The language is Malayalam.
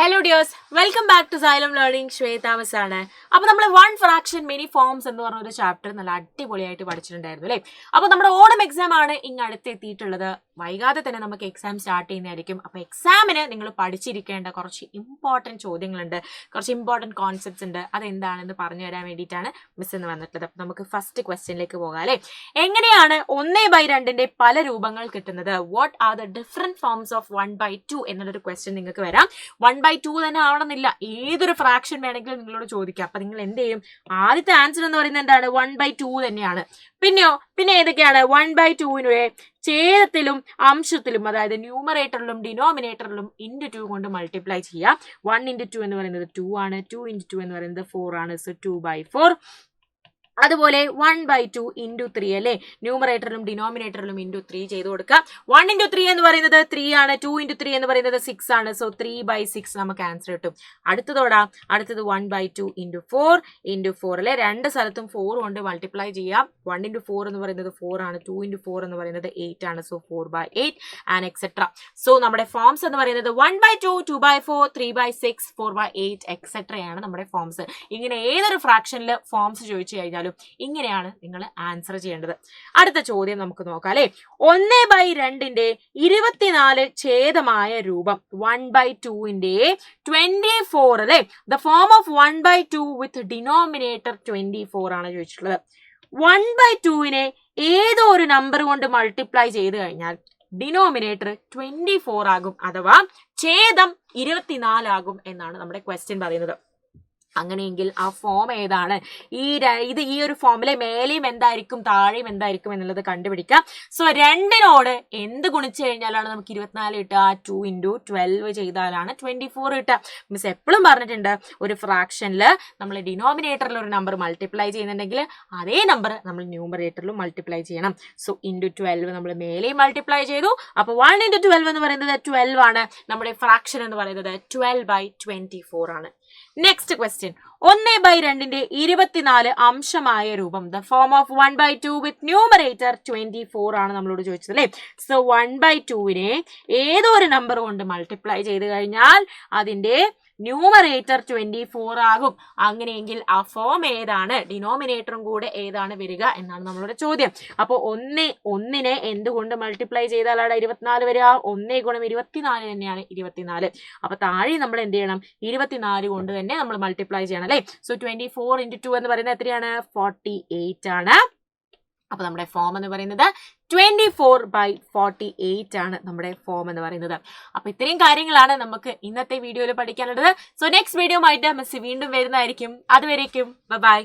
Hello dears, welcome back to Xylem learning. ശ്വേതാമസ് ആണ്. അപ്പോൾ നമ്മൾ വൺ ഫ്രാക്ഷൻ മെനി ഫോംസ് എന്ന് പറഞ്ഞ ഒരു ചാപ്റ്റർ നല്ല അടിപൊളിയായിട്ട് പഠിച്ചിട്ടുണ്ടായിരുന്നു അല്ലേ. അപ്പോൾ നമ്മുടെ ഓണം എക്സാം ആണ് ഇങ്ങ് അടുത്തെത്തിയിട്ടുള്ളത്. വൈകാതെ തന്നെ നമുക്ക് എക്സാം സ്റ്റാർട്ട് ചെയ്യുന്നതായിരിക്കും. അപ്പോൾ എക്സാമിന് നിങ്ങൾ പഠിച്ചിരിക്കേണ്ട കുറച്ച് ഇമ്പോർട്ടൻറ്റ് ചോദ്യങ്ങളുണ്ട്, കുറച്ച് ഇമ്പോർട്ടൻറ്റ് കോൺസെപ്റ്റ്സ് ഉണ്ട്. അതെന്താണെന്ന് പറഞ്ഞു തരാൻ വേണ്ടിയിട്ടാണ് മിസ് എന്ന് വന്നിട്ടുള്ളത്. അപ്പോൾ നമുക്ക് ഫസ്റ്റ് ക്വസ്റ്റ്യനിലേക്ക് പോകാം അല്ലേ. എങ്ങനെയാണ് 1/2 പല രൂപങ്ങൾ കിട്ടുന്നത്? What are the different forms of 1/2 എന്നുള്ളൊരു ക്വസ്റ്റ്യൻ നിങ്ങൾക്ക് വരാം. 1/2 തന്നെ ആവണമെന്നില്ല, ഏതൊരു ഫ്രാക്ഷൻ വേണമെങ്കിലും നിങ്ങളോട് ചോദിക്കാം. അപ്പൊ നിങ്ങൾ എന്ത് ചെയ്യും? ആദ്യത്തെ ആൻസർ എന്ന് പറയുന്നത് എന്താണ്? 1/2 തന്നെയാണ്. പിന്നെ ഏതൊക്കെയാണ്? 1/2 ഛേദത്തിലും അംശത്തിലും, അതായത് ന്യൂമറേറ്ററിലും ഡിനോമിനേറ്ററിലും × 2 കൊണ്ട് മൾട്ടിപ്ലൈ ചെയ്യാം. 1 × 2 എന്ന് പറയുന്നത് 2 ആണ്. 2 × 2 എന്ന് പറയുന്നത് 4 ആണ്. സോ 2/4. അതുപോലെ 1/2 × 3 അല്ലേ, ന്യൂമറേറ്ററിലും ഡിനോമിനേറ്ററിലും × 3 ചെയ്ത് കൊടുക്കാം. 1 × 3 എന്ന് പറയുന്നത് 3 ആണ്. 2 × 3 എന്ന് പറയുന്നത് 6 ആണ്. സോ 3/6 നമുക്ക് ആൻസർ കിട്ടും. അടുത്തത് 1/2 × 4 × 4 അല്ലെ, രണ്ട് സ്ഥലത്തും 4 കൊണ്ട് മൾട്ടിപ്ലൈ ചെയ്യാം. 1 × 4 എന്ന് പറയുന്നത് 4 ആണ്. 2 × 4 എന്ന് പറയുന്നത് 8 ആണ്. So 4/8 and etcetera. സോ നമ്മുടെ ഫോംസ് എന്ന് പറയുന്നത് 1/2, 2/4, 3/6, 4/8 എക്സെട്രയാണ് നമ്മുടെ ഫോംസ്. ഇങ്ങനെ ഏതൊരു ഫ്രാക്ഷനിൽ ഫോംസ് ചോദിച്ചു കഴിഞ്ഞാൽ ഇങ്ങനെയാണ് നിങ്ങൾ ആൻസർ ചെയ്യേണ്ടത്. അടുത്ത ചോദ്യം നമുക്ക് നോക്കാം അല്ലെ. 1/2 24 ഛേദമായ രൂപം 1/2 24 അല്ലെ. The form of 1/2 with denominator 24 ആണ് ചോദിച്ചിട്ടുള്ളത്. 1/2 ഏതോ ഒരു നമ്പർ കൊണ്ട് മൾട്ടിപ്ലൈ ചെയ്ത് കഴിഞ്ഞാൽ ഡിനോമിനേറ്റർ 24 ആകും, അഥവാ ഛേദം 24 ആകും എന്നാണ് നമ്മുടെ ക്വസ്റ്റ്യൻ പറയുന്നത്. അങ്ങനെയെങ്കിൽ ആ ഫോം ഏതാണ്? ഈ ഒരു ഫോമിലെ മേലെയും എന്തായിരിക്കും താഴെയും എന്തായിരിക്കും എന്നുള്ളത് കണ്ടുപിടിക്കാം. സോ 2നോട് എന്ത് ഗുണിച്ചു കഴിഞ്ഞാലാണ് നമുക്ക് 24 കിട്ടുക? 2 × 12 ചെയ്താലാണ് 24 കിട്ടുക. മിസ് എപ്പോഴും പറഞ്ഞിട്ടുണ്ട്, ഒരു ഫ്രാക്ഷനിൽ നമ്മൾ ഡിനോമിനേറ്ററിൽ ഒരു നമ്പർ മൾട്ടിപ്ലൈ ചെയ്യുന്നുണ്ടെങ്കിൽ അതേ നമ്പർ നമ്മൾ ന്യൂമറേറ്ററിലും മൾട്ടിപ്ലൈ ചെയ്യണം. സോ × 12 നമ്മൾ മേലെയും മൾട്ടിപ്ലൈ ചെയ്തു. അപ്പോൾ 1 × 12 എന്ന് പറയുന്നത് 12 ആണ്. നമ്മുടെ ഫ്രാക്ഷൻ എന്ന് പറയുന്നത് 12/24 ആണ്. നെക്സ്റ്റ് ക്വസ്റ്റ്യൻ, 1/2 24 അംശമായ രൂപം. The form of 1/2 with numerator 24 ആണ് നമ്മളോട് ചോദിച്ചത് അല്ലേ. സോ 1/2 ഏതോ ഒരു നമ്പർ കൊണ്ട് മൾട്ടിപ്ലൈ ചെയ്ത് കഴിഞ്ഞാൽ അതിന്റെ ന്യൂമറേറ്റർ 24 ആകും. അങ്ങനെയെങ്കിൽ ആ ഫോം ഏതാണ്? ഡിനോമിനേറ്ററും കൂടെ ഏതാണ് വരിക എന്നാണ് നമ്മളുടെ ചോദ്യം. അപ്പോൾ 1 എന്തുകൊണ്ട് മൾട്ടിപ്ലൈ ചെയ്താലാണ് 24 വരിക? 1 × 24 തന്നെയാണ് 24. അപ്പൊ താഴെ നമ്മൾ എന്ത് ചെയ്യണം? 24 കൊണ്ട് തന്നെ നമ്മൾ മൾട്ടിപ്ലൈ ചെയ്യണം അല്ലെ. സോ 24 × 2 എന്ന് പറയുന്നത് എത്രയാണ്? 48 ആണ്. അപ്പൊ നമ്മുടെ ഫോം എന്ന് പറയുന്നത് 24/48 ആണ് നമ്മുടെ ഫോം എന്ന് പറയുന്നത്. അപ്പൊ ഇത്രയും കാര്യങ്ങളാണ് നമുക്ക് ഇന്നത്തെ വീഡിയോയിൽ പഠിക്കാനുള്ളത്. സോ നെക്സ്റ്റ് വീഡിയോ ആയിട്ട് മിസ് വീണ്ടും വരുന്നതായിരിക്കും. അതുവരേക്കും ബൈ.